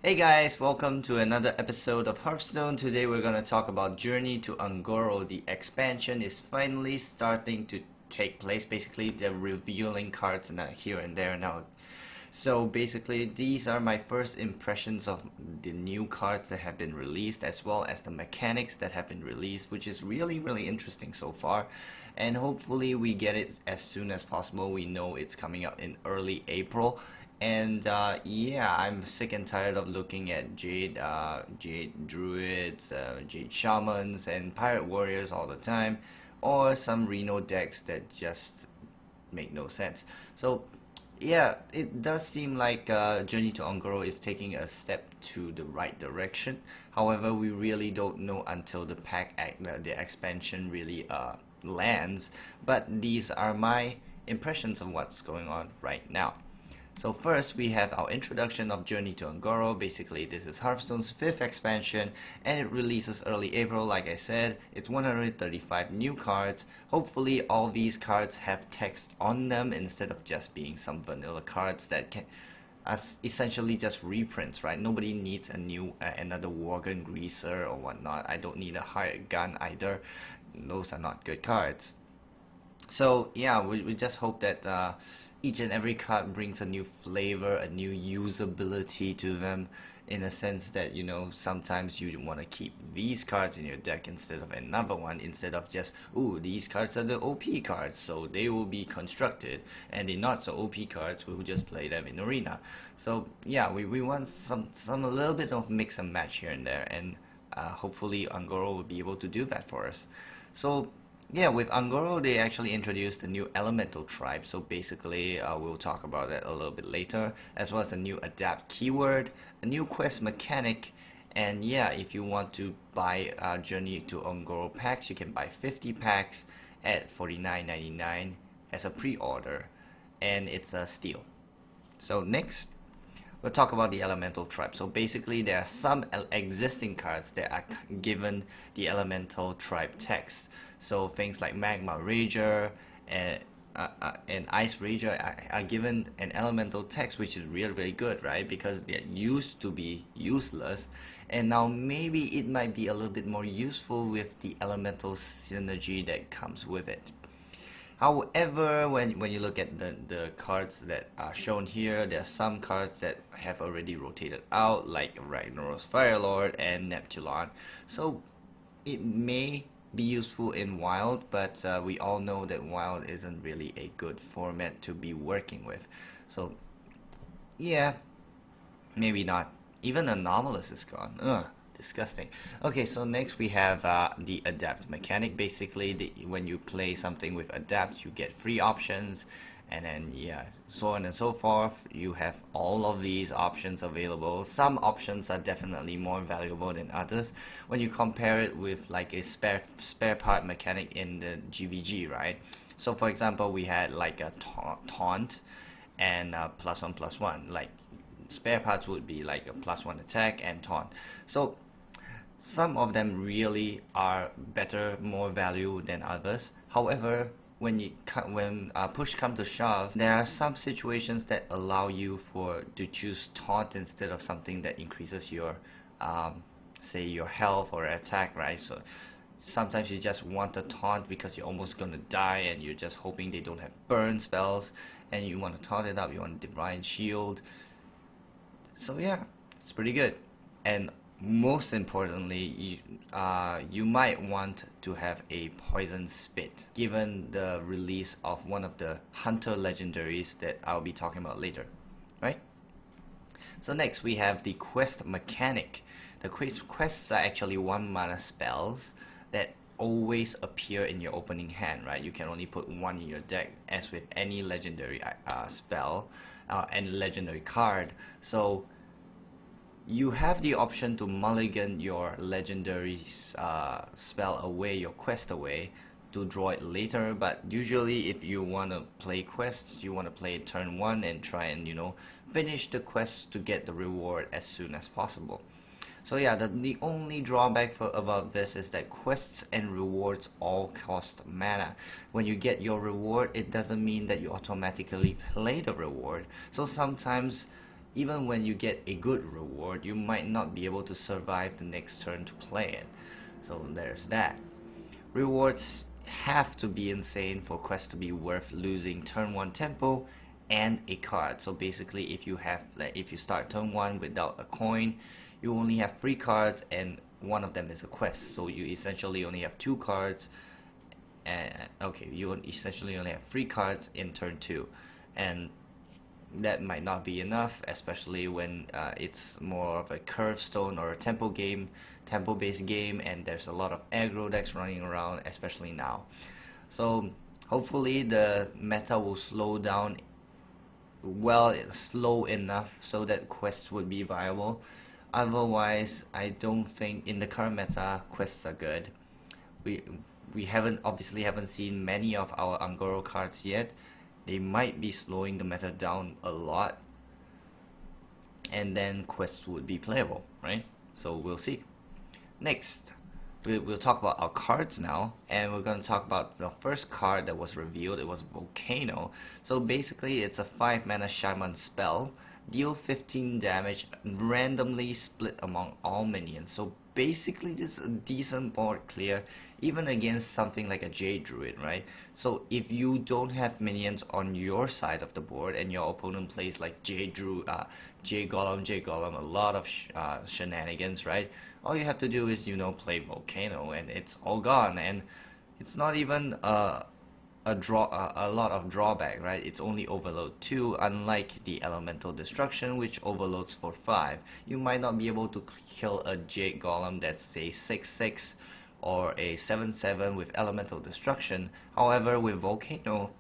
Hey guys, welcome to another episode of Hearthstone. Today we're going to talk about Journey to UNGORO. The expansion is finally starting to take place. Basically, they're revealing cards now, here and there now. So basically, these are my first impressions of the new cards that have been released, as well as the mechanics that have been released, which is really interesting so far. And hopefully we get it as soon as possible. We know it's coming out in early April. And yeah, I'm sick and tired of looking at Jade Druids, Jade Shamans, and Pirate Warriors all the time, or some Reno decks that just make no sense. So yeah, it does seem like Journey to UNGORO is taking a step to the right direction. However, we really don't know until the the expansion really lands. But these are my impressions of what's going on right now. So first we have our introduction of Journey to UNGORO. Basically this is Hearthstone's 5th expansion and it releases early April. Like I said, it's 135 new cards. Hopefully all these cards have text on them instead of just being some vanilla cards that can essentially just reprints, right? Nobody needs another Worgen Greaser or whatnot. I don't need a hired gun either. Those are not good cards. So yeah, we just hope that each and every card brings a new flavor, a new usability to them, in a sense that, you know, sometimes you want to keep these cards in your deck instead of another one, instead of just, ooh, these cards are the OP cards, so they will be constructed, and the not so OP cards, we will just play them in arena. So yeah, we want a little bit of mix and match here and there, and hopefully UNGORO will be able to do that for us. So yeah, with UNGORO, they actually introduced a new elemental tribe, so basically we'll talk about that a little bit later, as well as a new adapt keyword, a new quest mechanic, and yeah, if you want to buy Journey to UNGORO packs, you can buy 50 packs at $49.99 as a pre-order, and it's a steal. So next, we'll talk about the elemental tribe. So basically there are some existing cards that are given the elemental tribe text. So things like Magma Rager and Ice Rager are given an elemental text, which is really good, right? Because they used to be useless, and now maybe it might be a little bit more useful with the elemental synergy that comes with it. However, when you look at the cards that are shown here, there are some cards that have already rotated out, like Ragnaros Firelord and Neptulon. So it may be useful in Wild, but we all know that Wild isn't really a good format to be working with. So yeah, maybe not. Even Anomalous is gone. Ugh. Disgusting. Okay, so next we have the adapt mechanic. Basically, when you play something with adapt, you get free options, and then yeah, so on and so forth. You have all of these options available. Some options are definitely more valuable than others when you compare it with like a spare part mechanic in the GVG, right? So for example, we had like a taunt and +1/+1. Like spare parts would be like a +1 attack and taunt. So some of them really are better, more value than others. However, when push comes to shove, there are some situations that allow you to choose taunt instead of something that increases your say your health or attack, right? So sometimes you just want a taunt because you're almost gonna die and you're just hoping they don't have burn spells, and you want to taunt it up, you want Divine Shield. So yeah, it's pretty good. And most importantly, you might want to have a Poison Spit, given the release of one of the Hunter legendaries that I'll be talking about later, right? So next we have the quest mechanic. The quests are actually 1 mana spells that always appear in your opening hand, right? You can only put one in your deck, as with any legendary spell and legendary card. So you have the option to mulligan your legendary spell away, your quest away, to draw it later. But usually if you want to play quests, you want to play turn 1 and try and, you know, finish the quest to get the reward as soon as possible. So yeah, the only drawback about this is that quests and rewards all cost mana. When you get your reward, it doesn't mean that you automatically play the reward. So sometimes even when you get a good reward, you might not be able to survive the next turn to play it. So there's that. Rewards have to be insane for quests to be worth losing turn 1 tempo and a card. So basically, if you start turn 1 without a coin, you only have 3 cards and one of them is a quest. So you essentially only have 2 cards. Okay, you essentially only have 3 cards in turn 2, and that might not be enough, especially when it's more of a Hearthstone or a tempo-based game, and there's a lot of aggro decks running around, especially now. So hopefully the meta will slow down, well, slow enough so that quests would be viable. Otherwise, I don't think in the current meta quests are good. We obviously haven't seen many of our UNGORO cards yet. They might be slowing the meta down a lot, and then quests would be playable, right? So we'll see. Next, we'll talk about our cards now, and we're going to talk about the first card that was revealed. It was Volcano. So basically, it's a 5 mana Shaman spell. Deal 15 damage, randomly split among all minions. So basically, this is a decent board clear, even against something like a Jade Druid, right? So if you don't have minions on your side of the board and your opponent plays like Jade Golem, a lot of shenanigans, right? All you have to do is, play Volcano, and it's all gone. And it's not even a lot of drawback, right? It's only overload 2, unlike the elemental destruction, which overloads for 5. You might not be able to kill a Jade Golem that's a 6/6 or a 7/7 with elemental destruction. However, with Volcano,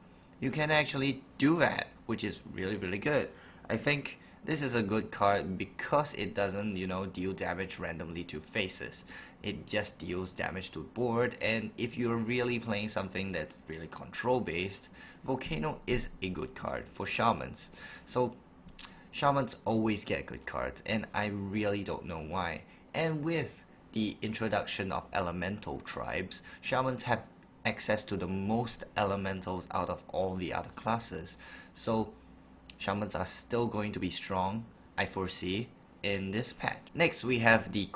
you can actually do that, which is really, really good. I think this is a good card because it doesn't, deal damage randomly to faces. It just deals damage to board, and if you're really playing something that's really control based, Volcano is a good card for shamans. So shamans always get good cards, and I really don't know why. And with the introduction of elemental tribes, shamans have access to the most elementals out of all the other classes. So shamans are still going to be strong, I foresee, in this patch. Next, we have the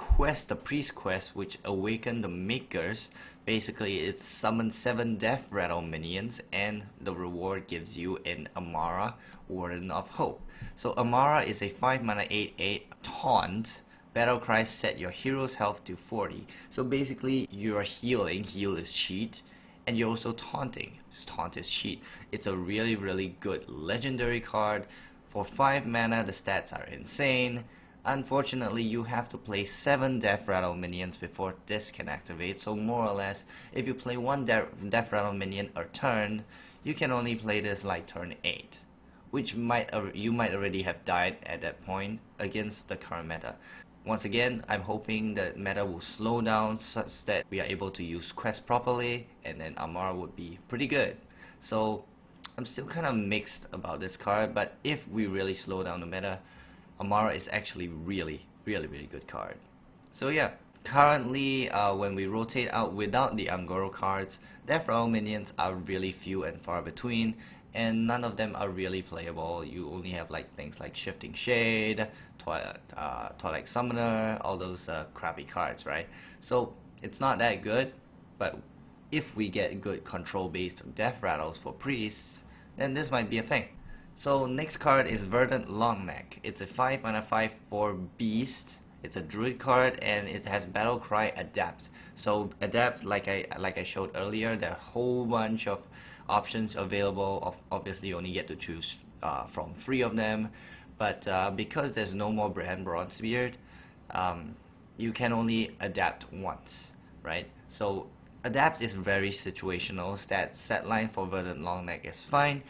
priest quest, which Awaken the Makers. Basically, it's summon 7 Death Rattle minions, and the reward gives you an Amara, Warden of Hope. So Amara is a 5 mana 8/8 taunt. Battle cry, set your hero's health to 40. So basically, you're healing, heal is cheat, and you're also taunting. Taunt is cheat. It's a really, really good legendary card. For 5 mana, the stats are insane. Unfortunately, you have to play 7 Death Rattle minions before this can activate. So more or less, if you play 1 Death Rattle minion a turn, you can only play this like turn 8, which you might already have died at that point against the current meta. Once again, I'm hoping that meta will slow down such that we are able to use quests properly, and then Amara would be pretty good. So I'm still kind of mixed about this card, but if we really slow down the meta, Amara is actually really, really, really good card. So yeah, currently when we rotate out without the UNGORO cards, Death Rattle minions are really few and far between, and none of them are really playable. You only have things like Shifting Shade, Twilight Summoner, all those crappy cards, right? So it's not that good, but if we get good control-based Death Rattles for priests, then this might be a thing. So next card is Verdant Longneck. It's a 5 mana 5/4 beast. It's a druid card, and it has Battle Cry Adapt. So Adapt, like I showed earlier, there are a whole bunch of options available. Obviously, you only get to choose from 3 of them. But because there's no more Brand Bronzebeard, you can only adapt once, right? So adapt is very situational. Set line for Verdant Longneck is fine.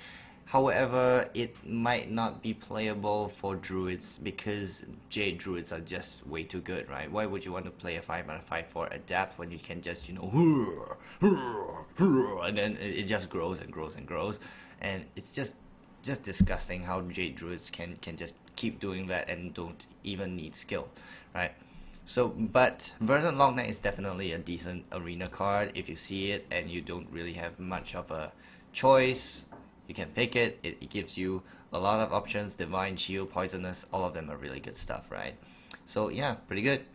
However, it might not be playable for druids because Jade druids are just way too good, right? Why would you want to play a 5 mana 5/4 adapt when you can just, and then it just grows and grows and grows, and it's just disgusting how Jade druids can just keep doing that and don't even need skill, right? So, but Verdant Longneck is definitely a decent arena card if you see it and you don't really have much of a choice. you can pick it. It gives you a lot of options, Divine, Shield, Poisonous, all of them are really good stuff, right? So yeah, pretty good.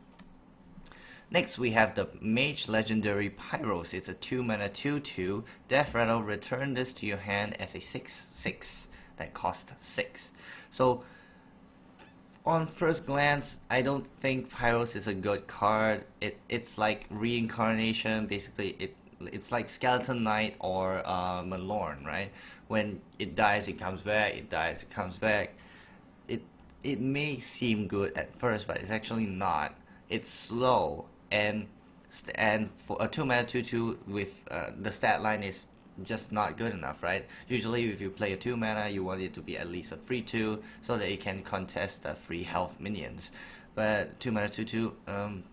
Next we have the Mage Legendary Pyros. It's a 2 mana 2/2. Death Rattle, return this to your hand as a 6/6 that costs 6. So on first glance, I don't think Pyros is a good card. It's like Reincarnation. Basically, it's like Skeleton Knight or Malorn, right? When it dies, it comes back. It dies, it comes back. It may seem good at first, but it's actually not. It's slow, and for a 2 mana 2/2 with the stat line is just not good enough, right? Usually if you play a 2 mana, you want it to be at least a free 2 so that you can contest the free health minions. But 2 mana 2/2,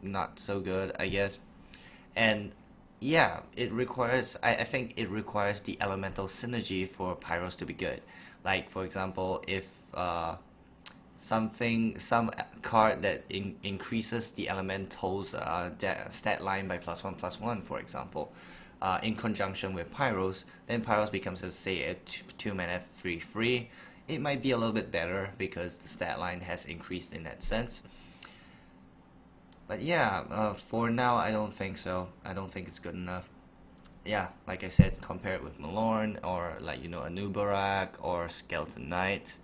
not so good, I guess. And yeah, it requires, I think it requires the elemental synergy for Pyros to be good. Like for example, if some card that increases the elemental's stat line by +1/+1, for example, in conjunction with Pyros, then Pyros becomes, say, a 2 mana 3/3. It might be a little bit better because the stat line has increased in that sense. But yeah, for now, I don't think so. I don't think it's good enough. Yeah, like I said, compare it with Malorn or like, you know, Anubarak or Skeleton Knight.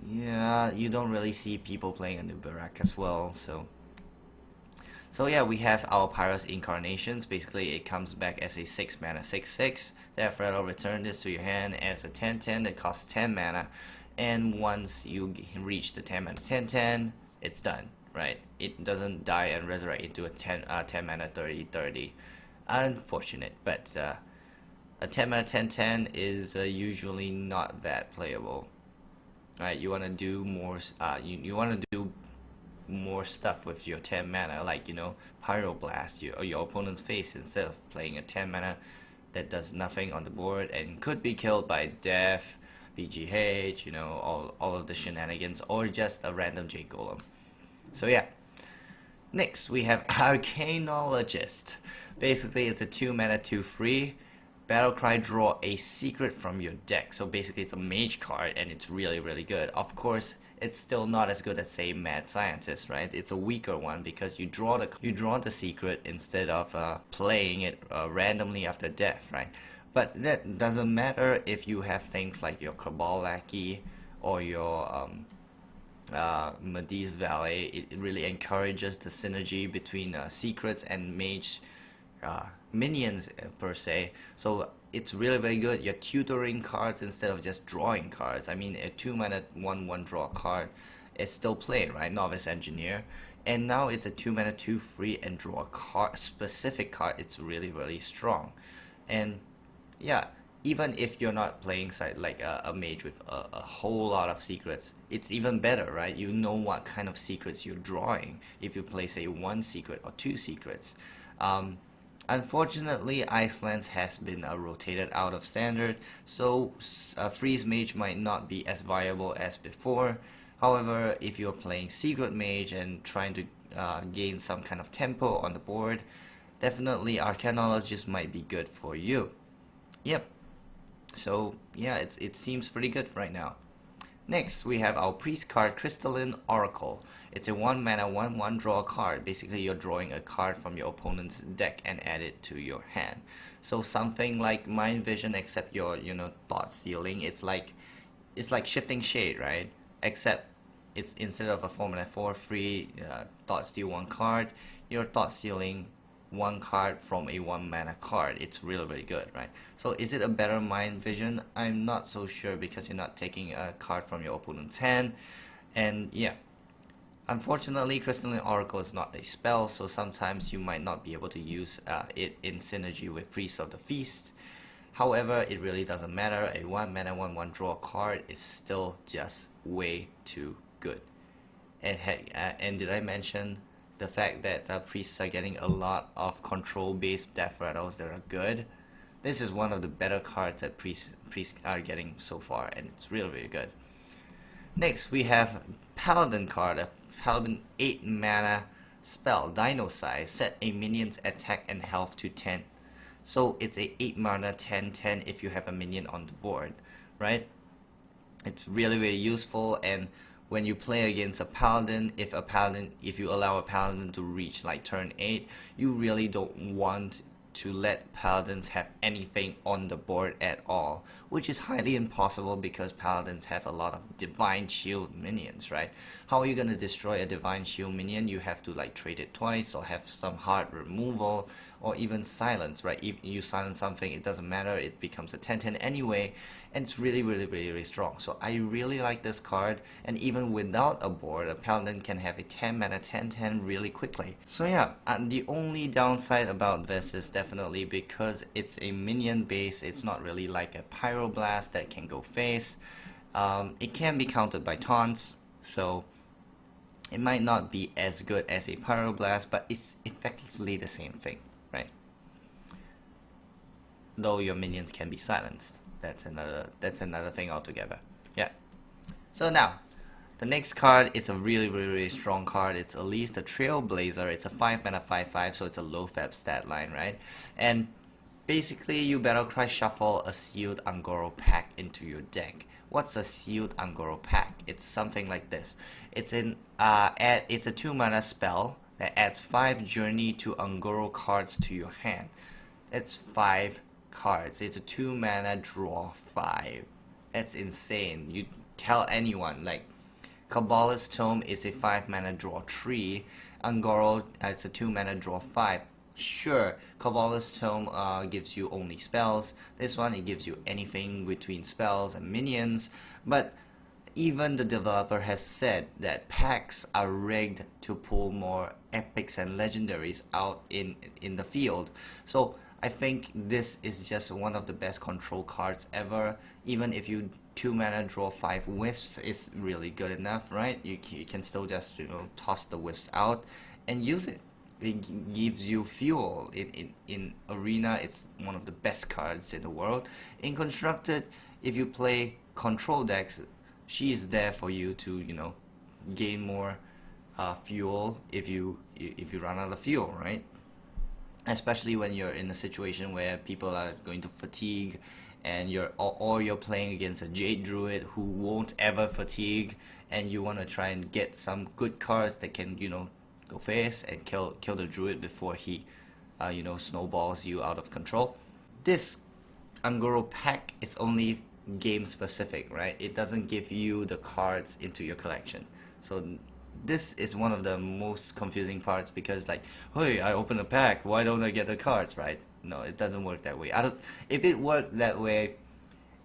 Yeah, you don't really see people playing Anubarak as well, so yeah, we have our Pyros Incarnations. Basically, it comes back as a 6 mana 6/6. Therefore, I'll return this to your hand as a 10/10 that costs 10 mana. And once you reach the 10 mana 10/10, it's done, right? It doesn't die and resurrect into a 10 mana 30/30. Unfortunate, but a 10 mana 10/10 is usually not that playable. Right? You want to do more. You want to do more stuff with your 10 mana, like, you know, Pyroblast your opponent's face instead of playing a 10 mana that does nothing on the board and could be killed by Death, BGH, you know, all of the shenanigans, or just a random J Golem. So yeah. Next we have Arcanologist. Basically, it's a 2 mana 2/3. Battlecry, draw a secret from your deck. So basically it's a mage card and it's really, really good. Of course, it's still not as good as, say, Mad Scientist, right? It's a weaker one because you draw the secret instead of playing it randomly after death, right? But that doesn't matter if you have things like your Cabal Lackey or your Medee's Valet. It really encourages the synergy between secrets and mage minions per se. So it's really very good. You're tutoring cards instead of just drawing cards. I mean, a 2 mana 1/1 draw card is still played, right? Novice Engineer. And now it's a 2 mana 2/3 and draw a card, specific card. It's really, really strong. And yeah, even if you're not playing like a mage with a whole lot of secrets, it's even better, right? You know what kind of secrets you're drawing if you play, say, 1 secret or 2 secrets. Unfortunately, Iceland's has been rotated out of standard, so Freeze Mage might not be as viable as before. However, if you're playing Secret Mage and trying to gain some kind of tempo on the board, definitely Arcanologist might be good for you. Yep. So yeah, it seems pretty good right now. Next, we have our priest card, Crystalline Oracle. It's a 1 mana 1/1 draw card. Basically, you're drawing a card from your opponent's deck and add it to your hand. So something like Mind Vision, except your, you know, thought stealing. It's like Shifting Shade, right? Except it's instead of a 4 mana 4 free thought steal 1 card, you're thought stealing 1 card from a 1 mana card. It's really, really good, right? So is it a better Mind Vision? I'm not so sure because you're not taking a card from your opponent's hand. And yeah, unfortunately, Crystalline Oracle is not a spell, so sometimes you might not be able to use it in synergy with Priest of the Feast. However, it really doesn't matter. A 1 mana 1/1 draw card is still just way too good. And heck, and did I mention the fact that priests are getting a lot of control-based death rattles that are good? This is one of the better cards that priests are getting so far, and it's really, really good. Next, we have Paladin card, a Paladin 8 mana spell, Dinosize. Set a minion's attack and health to 10. So it's a 8 mana 10/10 if you have a minion on the board. right? It's really useful. And when you play against a paladin, if you allow a paladin to reach like turn 8, you really don't want to let paladins have anything on the board at all, which is highly impossible because paladins have a lot of divine shield minions, right? How are you going to destroy a divine shield minion? You have to like trade it twice, or have some hard removal, or even silence, right? If you silence something, it doesn't matter, it becomes a 10/10 anyway, and it's really strong. So I really like this card, and even without a board, a paladin can have a 10 mana 10/10 really quickly. So yeah, the only downside about this is definitely because it's a minion base. It's not really like a Pyroblast that can go face. It can be countered by taunts, so it might not be as good as a Pyroblast, but it's effectively the same thing, right? Though your minions can be silenced. That's another thing altogether. Yeah. So now, the next card is a really strong card. It's Elise the Trailblazer. It's a 5 mana 5/5, so it's a low fab stat line, right? And basically, you Battlecry shuffle a sealed UNGORO pack into your deck. What's a sealed UNGORO pack? It's something like this. It's a 2 mana spell that adds 5 journey to UNGORO cards to your hand. It's 5 cards. It's a 2 mana draw 5. That's insane. You tell anyone, like, Kabbalah's Tome is a 5 mana draw 3. UNGORO is a 2 mana draw 5. Sure, Kabbalah's Tome gives you only spells. This one, it gives you anything between spells and minions. But even the developer has said that packs are rigged to pull more epics and legendaries out in the field. So I think this is just one of the best control cards ever. Even if you 2 mana draw 5 wisps, is really good enough, right? You can still just, you know, toss the wisps out and use it. It gives you fuel. In Arena, it's one of the best cards in the world. In Constructed, if you play control decks, she's there for you to, you know, gain more fuel if you run out of fuel, right? Especially when you're in a situation where people are going to fatigue, and you're playing against a Jade Druid who won't ever fatigue, and you want to try and get some good cards that can, you know, go face and kill the Druid before he you know, snowballs you out of control. This UNGORO pack is only game specific, right? It doesn't give you the cards into your collection. So this is one of the most confusing parts, because like, hey, I open a pack, why don't I get the cards, right? No, it doesn't work that way. If it worked that way,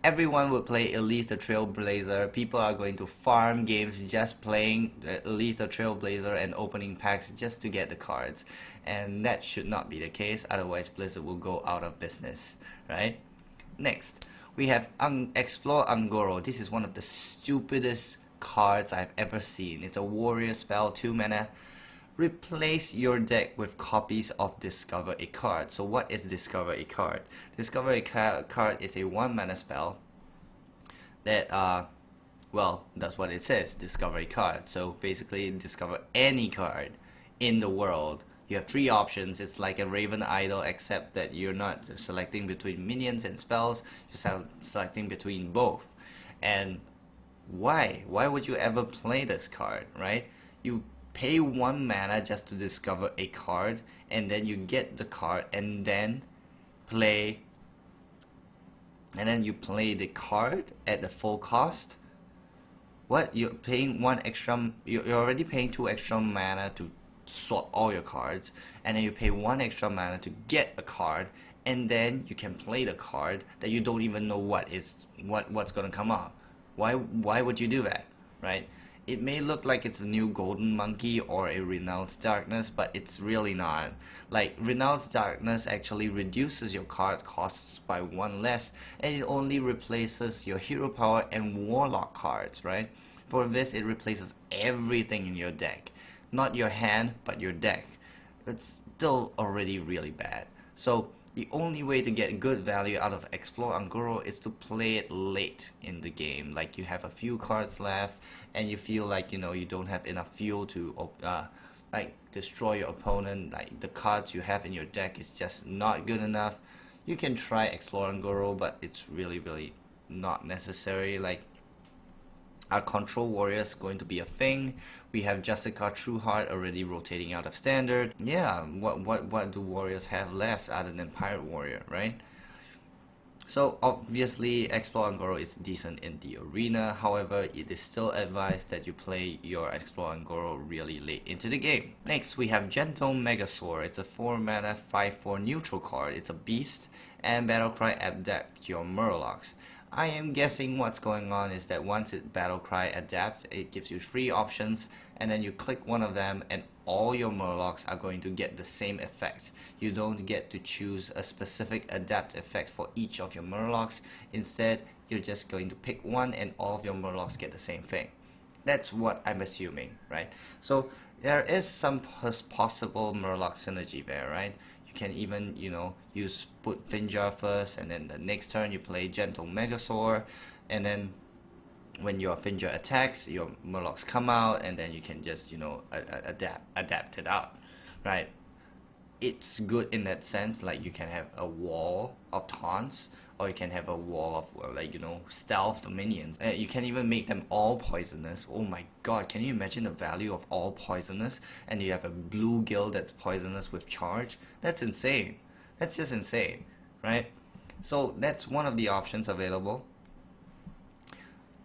everyone would play Elise the Trailblazer. People are going to farm games just playing Elise the Trailblazer and opening packs just to get the cards. And that should not be the case, otherwise Blizzard will go out of business, right? Next, we have Explore UNGORO. This is one of the stupidest cards I've ever seen. It's a warrior spell, 2 mana. Replace your deck with copies of Discover a Card. So what is Discover a Card? Discover a card is a 1 mana spell that well, that's what it says, Discover a Card. So basically, discover any card in the world. You have 3 options. It's like a Raven Idol, except that you're not selecting between minions and spells, you're selecting between both. And why would you ever play this card, right? You pay 1 mana just to discover a card, and then you get the card, and then you play the card at the full cost. What? You're paying you're already paying 2 extra mana to sort all your cards, and then you pay 1 extra mana to get a card, and then you can play the card that you don't even know what's gonna come out. Why would you do that, right? It may look like it's a new Golden Monkey or a Renounced Darkness, but it's really not. Like, Renounced Darkness actually reduces your card costs by 1 less, and it only replaces your Hero Power and Warlock cards, right? For this, it replaces everything in your deck. Not your hand, but your deck. It's still already really bad. So the only way to get good value out of Explore UNGORO is to play it late in the game. Like, you have a few cards left, and you feel like, you know, you don't have enough fuel to like destroy your opponent. Like, the cards you have in your deck is just not good enough. You can try Explore UNGORO, but it's really not necessary. Like, our control warriors going to be a thing. We have Justicar Trueheart already rotating out of standard. Yeah, what do warriors have left other than Pirate Warrior, right? So obviously Explore UNGORO is decent in the arena, however it is still advised that you play your Explore UNGORO really late into the game. Next we have Gentle Megasaur. It's a 4 mana 5/4 neutral card. It's a beast, and Battlecry adapt your Murlocs. I am guessing what's going on is that once it Battlecry adapts, it gives you 3 options, and then you click one of them and all your Murlocs are going to get the same effect. You don't get to choose a specific adapt effect for each of your Murlocs. Instead, you're just going to pick one and all of your Murlocs get the same thing. That's what I'm assuming, right? So there is some possible Murloc synergy there, right? You can even, you know, put Finjar first, and then the next turn you play Gentle Megasaur, and then when your Finjar attacks, your Murlocs come out, and then you can just, you know, adapt it out, right? It's good in that sense. Like, you can have a wall of taunts, or you can have a wall of, like, you know, stealthed minions. You can even make them all poisonous. Oh my god, can you imagine the value of all poisonous? And you have a blue guild that's poisonous with charge? That's insane. That's just insane, right? So that's one of the options available.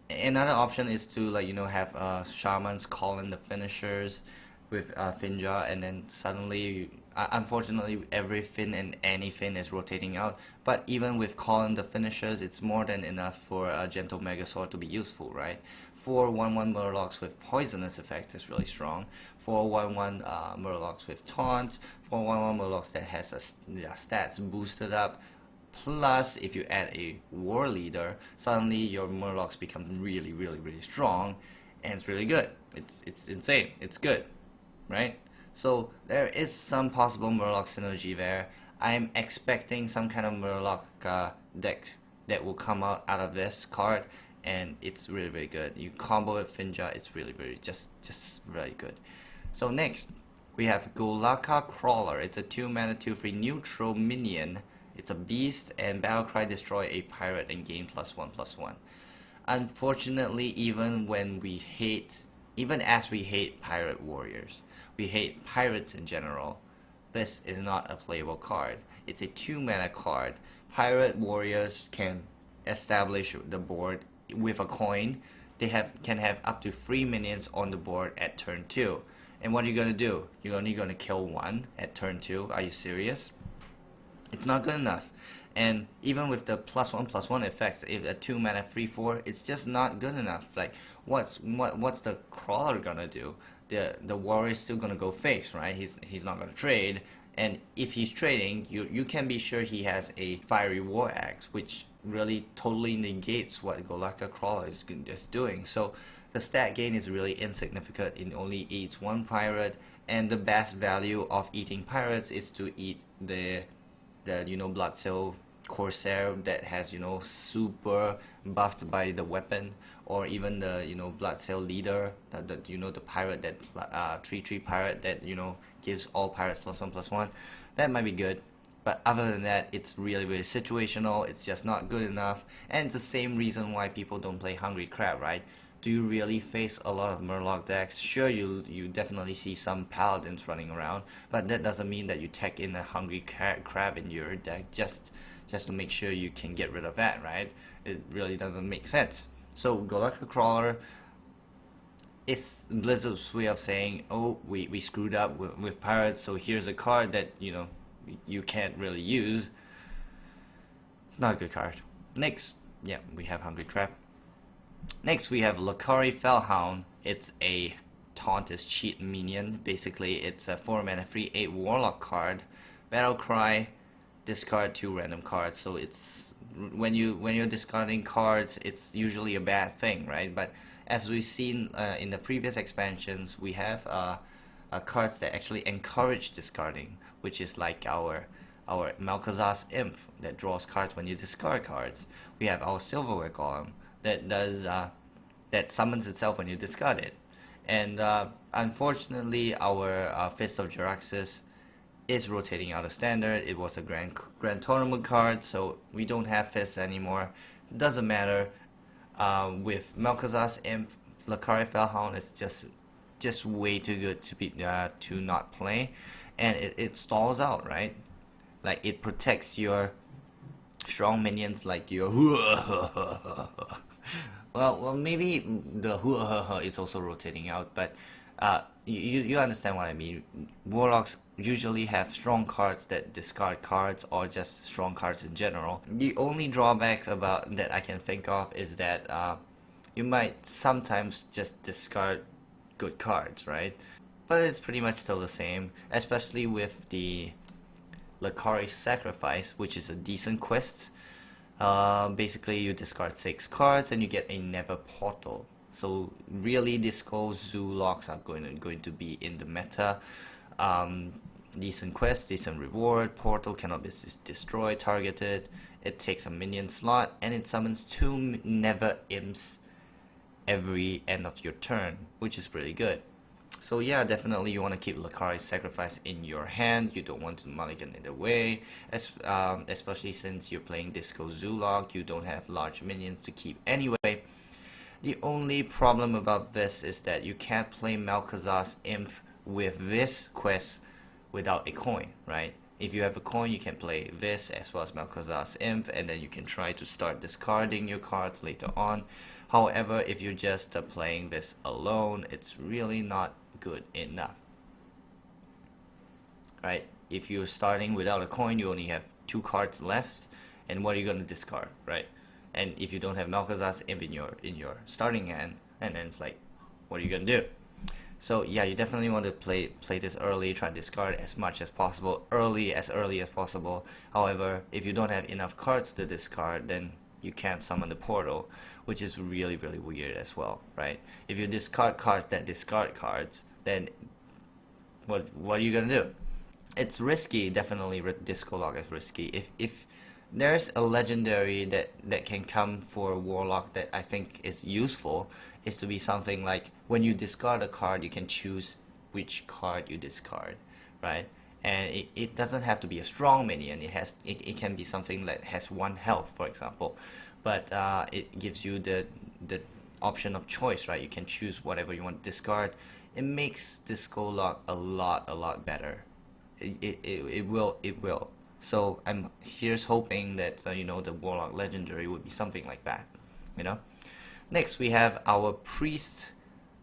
Another option is to, like, you know, have shamans call in the finishers with Finjar, and then suddenly unfortunately every fin and any fin is rotating out, but even with calling the finishers, it's more than enough for a Gentle Megasaur to be useful, right? 4 1/1 Murlocs with poisonous effect is really strong. 4 1/1 Murlocs with taunt, 4 1/1 Murlocs that has their stats boosted up. Plus, if you add a war leader, suddenly your Murlocs become really strong, and it's really good. It's insane. It's good, right? So there is some possible Murloc synergy there. I'm expecting some kind of Murloc deck that will come out of this card, and it's really good. You combo with Finjar, it's really just very good. So next we have Golakka Crawler. It's a 2 mana 2/3 neutral minion. It's a beast, and Battlecry destroy a pirate and gain +1/+1. Unfortunately, even as we hate pirate warriors, we hate pirates in general, this is not a playable card. It's a 2 mana card. Pirate warriors can establish the board with a coin. They can have up to 3 minions on the board at turn 2. And what are you gonna do? You're only gonna kill one at turn 2? Are you serious? It's not good enough. And even with the +1/+1 effect, if a 2 mana 3/4, it's just not good enough. Like, what's the crawler gonna do? The warrior is still gonna go face, right? He's not gonna trade. And if he's trading, you can be sure he has a fiery war axe, which really totally negates what Golakka Crawler is doing. So the stat gain is really insignificant. It only eats 1 pirate, and the best value of eating pirates is to eat the you know, Bloodsail Corsair that has, you know, super buffed by the weapon, or even the, you know, Bloodsail Leader, you know, the pirate that 3/3 pirate that, you know, gives all pirates +1/+1. That might be good, but other than that, it's really situational. It's just not good enough, and it's the same reason why people don't play Hungry Crab, right? Do you really face a lot of Murloc decks? Sure, you definitely see some paladins running around, but that doesn't mean that you tech in a Hungry Crab in your deck just to make sure you can get rid of that, right? It really doesn't make sense. So Golakka Crawler is Blizzard's way of saying, oh, we screwed up with pirates, so here's a card that, you know, you can't really use. It's not a good card. Next, yeah, we have Hungry Crab. Next we have Lakkari Felhound. It's a taunt is cheat minion. Basically, it's a 4 mana 3/8 warlock card. Battlecry, discard 2 random cards. So it's when you're discarding cards, it's usually a bad thing, right? But as we've seen in the previous expansions, we have cards that actually encourage discarding, which is like our Malkazar's Imp that draws cards when you discard cards. We have our Silverware Golem that does that summons itself when you discard it. And unfortunately, our Fist of Jaraxxus is rotating out of standard. It was a grand tournament card, so we don't have Fist anymore. doesn't matter. With Malkazar's Imp, Lakkari Felhound is just way too good to be to not play, and it stalls out, right? Like it protects your strong minions, like your well maybe the is also rotating out, but you understand what I mean. Warlocks usually have strong cards that discard cards, or just strong cards in general. The only drawback about that I can think of is that you might sometimes just discard good cards, right? But it's pretty much still the same, especially with the Lakkari Sacrifice, which is a decent quest. Basically you discard 6 cards and you get a Nether Portal. So really Disco Zoo locks are going to be in the meta. Decent quest, decent reward, portal cannot be destroyed, targeted, it takes a minion slot, and it summons 2 Nether Imps every end of your turn, which is pretty good. So yeah, definitely you want to keep Lakkari Sacrifice in your hand. You don't want to mulligan it away, especially since you're playing Disco Zoolock. You don't have large minions to keep anyway. The only problem about this is that you can't play Malkazar's Imp with this quest without a coin, right? If you have a coin, you can play this as well as Malkazar's Imp, and then you can try to start discarding your cards later on. However, if you're just playing this alone, it's really not good enough, right? If you're starting without a coin, you only have 2 cards left, and what are you going to discard, right? And if you don't have Malkazar's Imp in your starting hand, and then it's like, what are you going to do? So yeah, you definitely want to play this early, try to discard as much as possible, early as possible. However, if you don't have enough cards to discard, then you can't summon the portal, which is really weird as well, right? If you discard cards that discard cards, then what are you gonna do? It's risky, definitely. Disco Lock is risky. If there's a legendary that can come for Warlock that I think is useful, is to be something like when you discard a card, you can choose which card you discard, right? And it doesn't have to be a strong minion. It can be something that has 1 health, for example, but it gives you the option of choice, right? You can choose whatever you want to discard. It makes Disco Lock a lot better. It will. So here's hoping that you know, the Warlock legendary would be something like that, you know. Next we have our Priest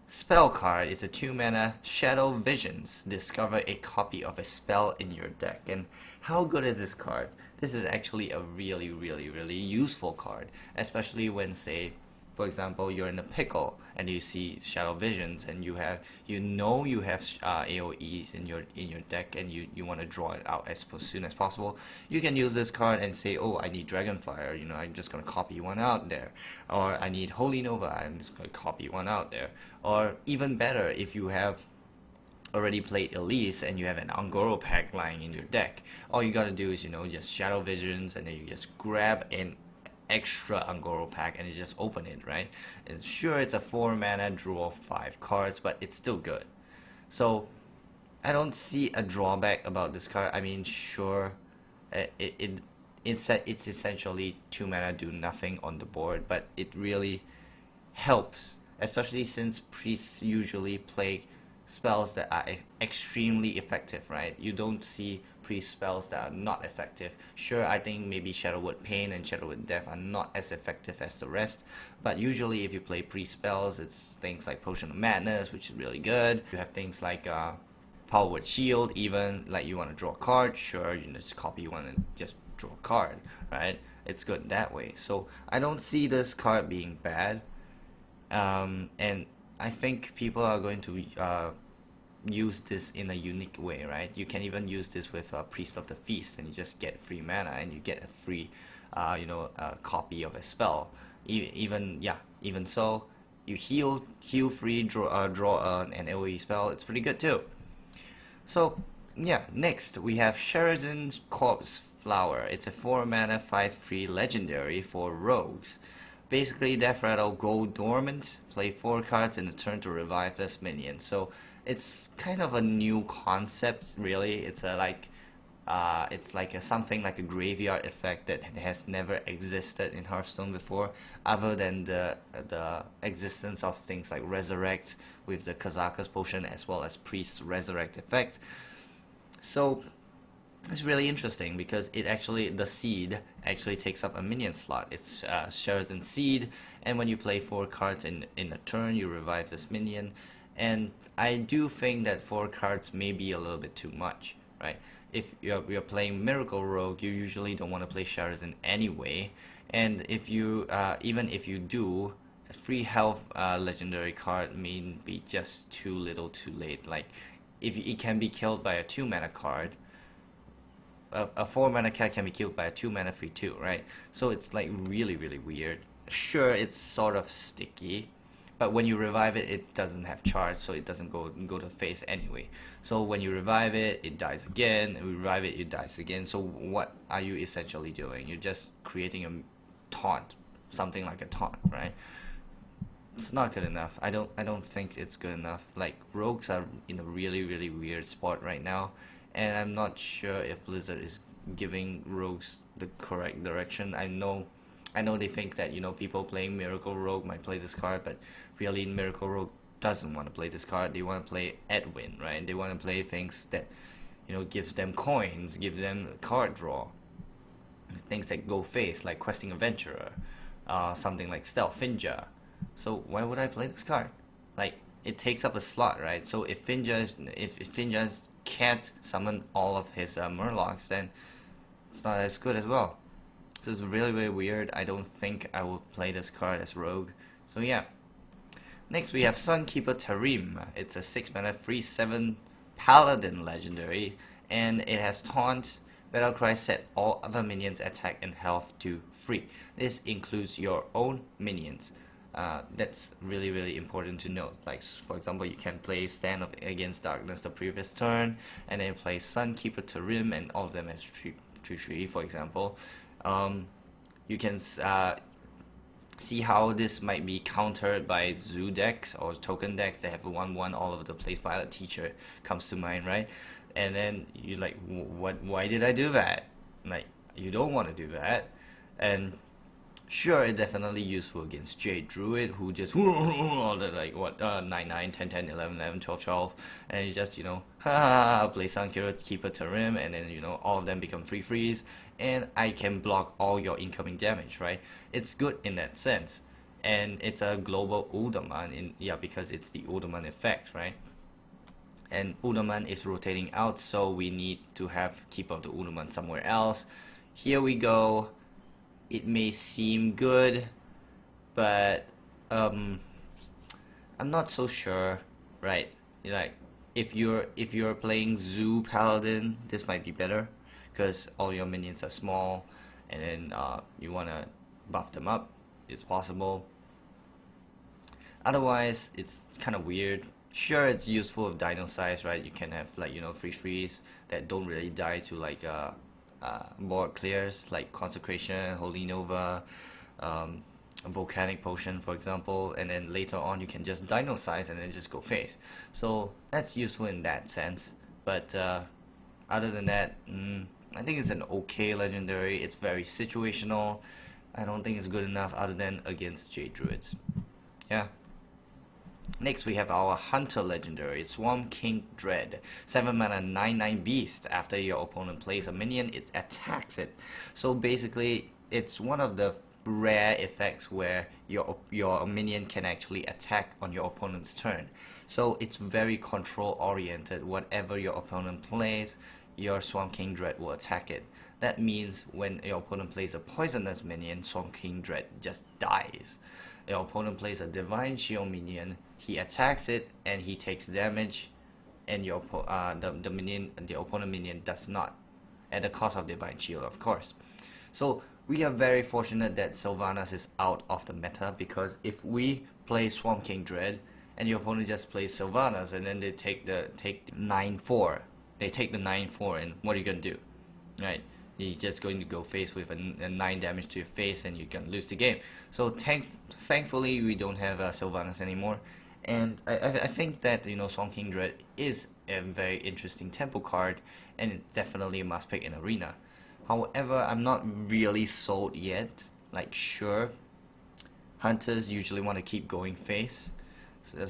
spell card. It's a 2 mana Shadow Visions. Discover a copy of a spell in your deck. And how good is this card? This is actually a really useful card, especially when, say, for example, you're in a pickle and you see Shadow Visions, and you have AoEs in your deck, and you want to draw it out as soon as possible. You can use this card and say, oh, I need Dragonfire, you know, I'm just gonna copy one out there. Or I need Holy Nova, I'm just gonna copy one out there. Or even better, if you have already played Elise and you have an UNGORO pack lying in your deck, all you gotta do is, you know, just Shadow Visions, and then you just grab an extra UNGORO pack and you just open it, right? And sure, it's a 4 mana, draw 5 cards, but it's still good. So I don't see a drawback about this card. I mean, sure, it's essentially 2 mana, do nothing on the board, but it really helps, especially since priests usually play spells that are extremely effective, right? You don't see priest spells that are not effective. Sure, I think maybe Shadowwood Pain and Shadowwood Death are not as effective as the rest, but usually if you play priest spells, it's things like Potion of Madness, which is really good. You have things like Power Word Shield, even like you want to draw a card, sure, you just copy one and just draw a card, right? It's good that way. So I don't see this card being bad, and I think people are going to use this in a unique way, right? You can even use this with Priest of the Feast, and you just get free mana and you get a free, copy of a spell. Even so, you heal free, draw an AoE spell. It's pretty good too. So yeah, next we have Sherazin Corpse Flower. It's a 4 mana 5/3 legendary for rogues. Basically, Death Rattle, go dormant, play 4 cards in a turn to revive this minion. So it's kind of a new concept, really. It's a It's like something like a graveyard effect that has never existed in Hearthstone before, other than the existence of things like Resurrect with the Kazakus potion, as well as Priest's Resurrect effect. So it's really interesting because the seed actually takes up a minion slot. It's Sherazin seed, and when you play 4 cards in a turn, you revive this minion. And I do think that 4 cards may be a little bit too much, right? If you're playing Miracle Rogue, you usually don't want to play Sherazin anyway. And if you even if you do, a free health legendary card may be just too little too late. Like, if it can be killed by a 2 mana card, a 4 mana card can be killed by a 2 mana free 2, right? So it's like really weird. Sure, it's sort of sticky, but when you revive it, it doesn't have charge, so it doesn't go to face anyway. So when you revive it, it dies again. And revive it, it dies again. So what are you essentially doing? You're just creating a taunt, something like a taunt, right? It's not good enough. I don't think it's good enough. Like, rogues are in a really weird spot right now, and I'm not sure if Blizzard is giving rogues the correct direction. I know they think that, you know, people playing Miracle Rogue might play this card, but really Miracle Rogue doesn't want to play this card. They want to play Edwin, right? They want to play things that, you know, gives them coins, give them card draw, things that go face, like Questing Adventurer, something like Stealth Finja. So why would I play this card? Like, it takes up a slot, right? So if Finja can't summon all of his Murlocs, then it's not as good as well. So it's really weird. I don't think I will play this card as Rogue. So yeah. Next we have Sunkeeper Tarim. It's a 6 mana free 7 Paladin legendary, and it has Taunt. Battlecry, set all other minions attack and health to free. This includes your own minions. That's really important to note. Like, for example, you can play Stand Against Darkness the previous turn, and then play Sunkeeper Tarim and all of them as 3/3, for example. You can see how this might be countered by zoo decks or token decks that have a 1/1 all over the place. Violet Teacher comes to mind, right? And then you're like, why did I do that? Like, you don't want to do that. And sure, it's definitely useful against Jade Druid, who just all the, like, what, 9/9, 10/10, 11/11, 12/12, and you just, you know, play Sunkeeper Tarim, and then, you know, all of them become free freeze, and I can block all your incoming damage, right? It's good in that sense, and it's a global Uldaman, because it's the Uldaman effect, right? And Uldaman is rotating out, so we need to have Keeper of the Uldaman somewhere else. Here we go. It may seem good, but I'm not so sure, right? Like, if you're playing Zoo Paladin, this might be better because all your minions are small, and then you wanna buff them up. It's possible. Otherwise, it's kind of weird. Sure, it's useful with Dinosize, right? You can have, like, you know, freeze that don't really die to, like, board clears, like Consecration, Holy Nova, Volcanic Potion, for example, and then later on you can just Dinosize and then just go face. So that's useful in that sense, but other than that, I think it's an okay legendary. It's very situational. I don't think it's good enough other than against Jade Druids. Yeah. Next we have our Hunter legendary, Swamp King Dred. 7 mana 9/9 beast. After your opponent plays a minion, it attacks it. So basically, it's one of the rare effects where your minion can actually attack on your opponent's turn. So it's very control oriented. Whatever your opponent plays, your Swamp King Dred will attack it. That means when your opponent plays a poisonous minion, Swamp King Dred just dies. Your opponent plays a Divine Shield minion, he attacks it and he takes damage, and your the opponent minion does not, at the cost of Divine Shield, of course. So we are very fortunate that Sylvanas is out of the meta, because if we play Swamp King Dred and your opponent just plays Sylvanas and then they take the 9/4, they take the 9/4, and what are you gonna do, right? You're just going to go face with a 9 damage to your face, and you can lose the game. So thankfully we don't have Sylvanas anymore, and I think that, you know, Swamp King Dred is a very interesting tempo card, and it's definitely a must pick in Arena. However, I'm not really sold yet. Like, sure, hunters usually want to keep going face,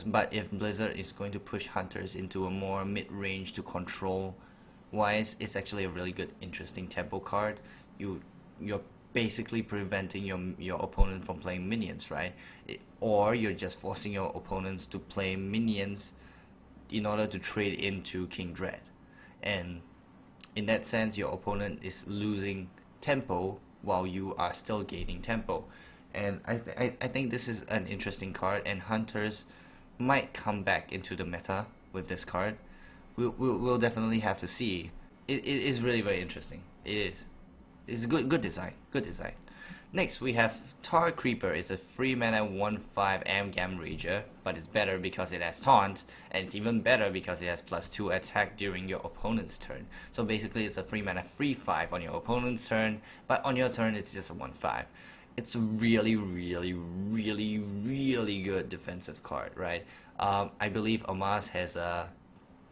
but if Blizzard is going to push hunters into a more mid-range to control wise, it's actually a really good, interesting tempo card. You're basically preventing your opponent from playing minions, right? Or you're just forcing your opponents to play minions in order to trade into King Dred, and in that sense, your opponent is losing tempo while you are still gaining tempo. And I think this is an interesting card, and hunters might come back into the meta with this card. We'll definitely have to see. It is really very interesting. It is. It's good design. Good design. Next we have Tar Creeper. It's a 3 mana 1/5 Amgam Rager, but it's better because it has taunt, and it's even better because it has +2 attack during your opponent's turn. So basically it's a 3 mana 3/5 on your opponent's turn, but on your turn it's just a 1/5. It's a really good defensive card, right? I believe Amaz has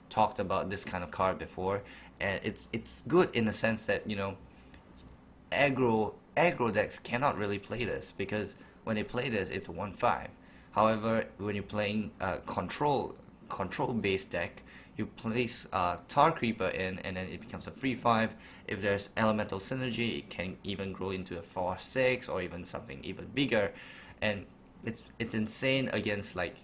talked about this kind of card before, and it's good in the sense that, you know, aggro decks cannot really play this, because when they play this it's a 1/5. However, when you're playing control based deck, you place Tar Creeper in, and then it becomes a 3/5. If there's elemental synergy, it can even grow into a 4/6 or even something even bigger, and it's insane against like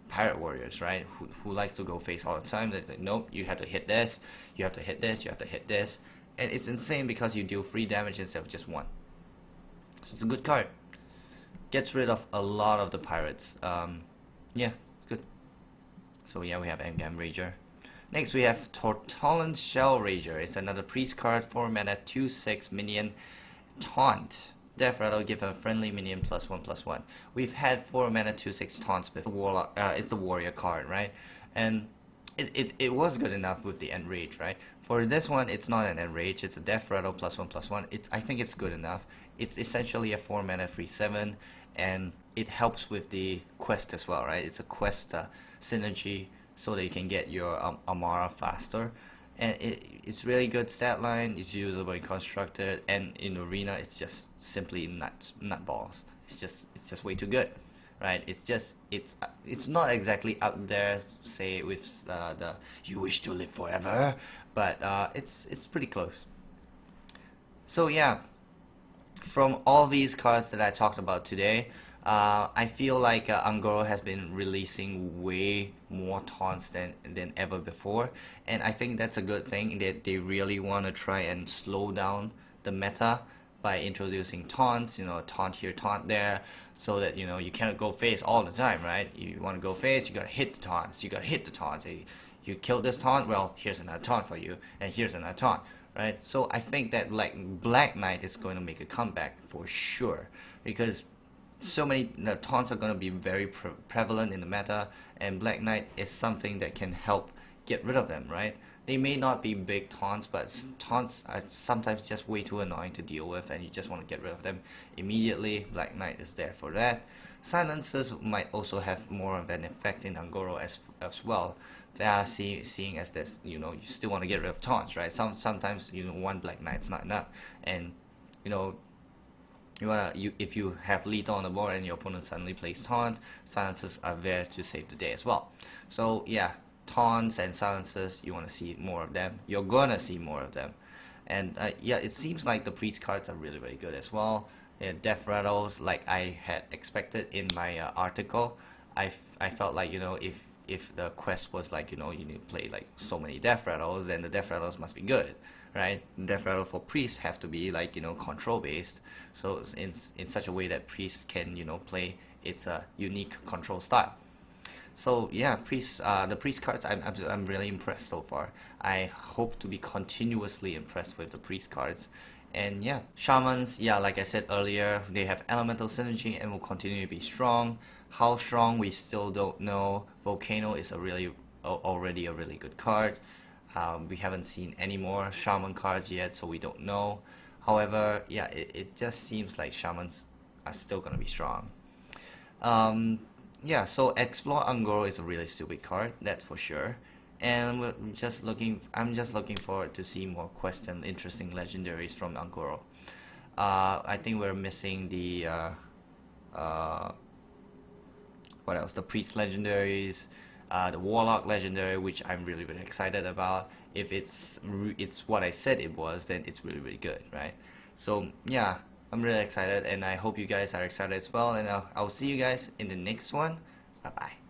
Pirate Warriors, right? Who likes to go face all the time. They're like, nope, you have to hit this, you have to hit this, you have to hit this, and it's insane because you deal 3 damage instead of just 1. So it's a good card. Gets rid of a lot of the pirates. Yeah, it's good. So yeah, we have Amgam Rager. Next we have Tortollan Shellraiser. It's another priest card, 4 mana 2/6 minion, taunt. Death Rattle, give a friendly minion +1/+1. We've had 4 mana 2/6 taunts before. Warlock, it's a warrior card, right? And it was good enough with the Enrage, right? For this one, it's not an Enrage, it's a Death Rattle +1/+1. I think it's good enough. It's essentially a 4 mana 3/7, and it helps with the quest as well, right? It's a quest synergy, so that you can get your Amara faster. And it's really good stat line, it's usable in constructed, and in Arena it's just simply nutballs. It's just way too good, right? It's not exactly up there, say with the You Wish to Live Forever, but it's pretty close. So yeah, from all these cards that I talked about today, I feel like UNGORO has been releasing way more taunts than ever before, and I think that's a good thing, that they really want to try and slow down the meta by introducing taunts, you know, taunt here, taunt there, so that, you know, you can't go face all the time, right? You want to go face, you gotta hit the taunts, you gotta hit the taunts. You killed this taunt, well, here's another taunt for you, and here's another taunt, right? So I think that like Black Knight is going to make a comeback for sure, because so many taunts are going to be very prevalent in the meta, and Black Knight is something that can help get rid of them, right? They may not be big taunts, but taunts are sometimes just way too annoying to deal with, and you just want to get rid of them immediately. Black Knight is there for that. Silencers might also have more of an effect in UNGORO as well. They are seeing as this, you know, you still want to get rid of taunts, right? Sometimes, you know, one Black Knight's not enough, and you know, if you have lethal on the board and your opponent suddenly plays taunt, silencers are there to save the day as well. So yeah, taunts and silencers, you want to see more of them. You're gonna see more of them, and yeah, it seems like the priest cards are really good as well. Death Rattles, like I had expected in my article. I felt like, you know, if the quest was like, you know, you need to play like so many Death Rattles, then the Death Rattles must be good, right? Death Rattle for priests have to be like, you know, control based, so in such a way that priests can, you know, play its unique control style. So yeah, the priest cards, I'm really impressed so far. I hope to be continuously impressed with the priest cards. And yeah, shamans, yeah, like I said earlier, they have elemental synergy and will continue to be strong. How strong, we still don't know. Volcano is already a really good card. We haven't seen any more shaman cards yet, so we don't know. However, yeah, it just seems like shamans are still gonna be strong. Yeah, so Explore UNGORO is a really stupid card, that's for sure. and I'm just looking forward to see more quests and interesting legendaries from UNGORO. I think we're missing the what else? The priest legendaries, the warlock legendary, which I'm really excited about. If it's what I said it was, then it's really good, right? So yeah, I'm really excited, and I hope you guys are excited as well. And I'll see you guys in the next one. Bye bye.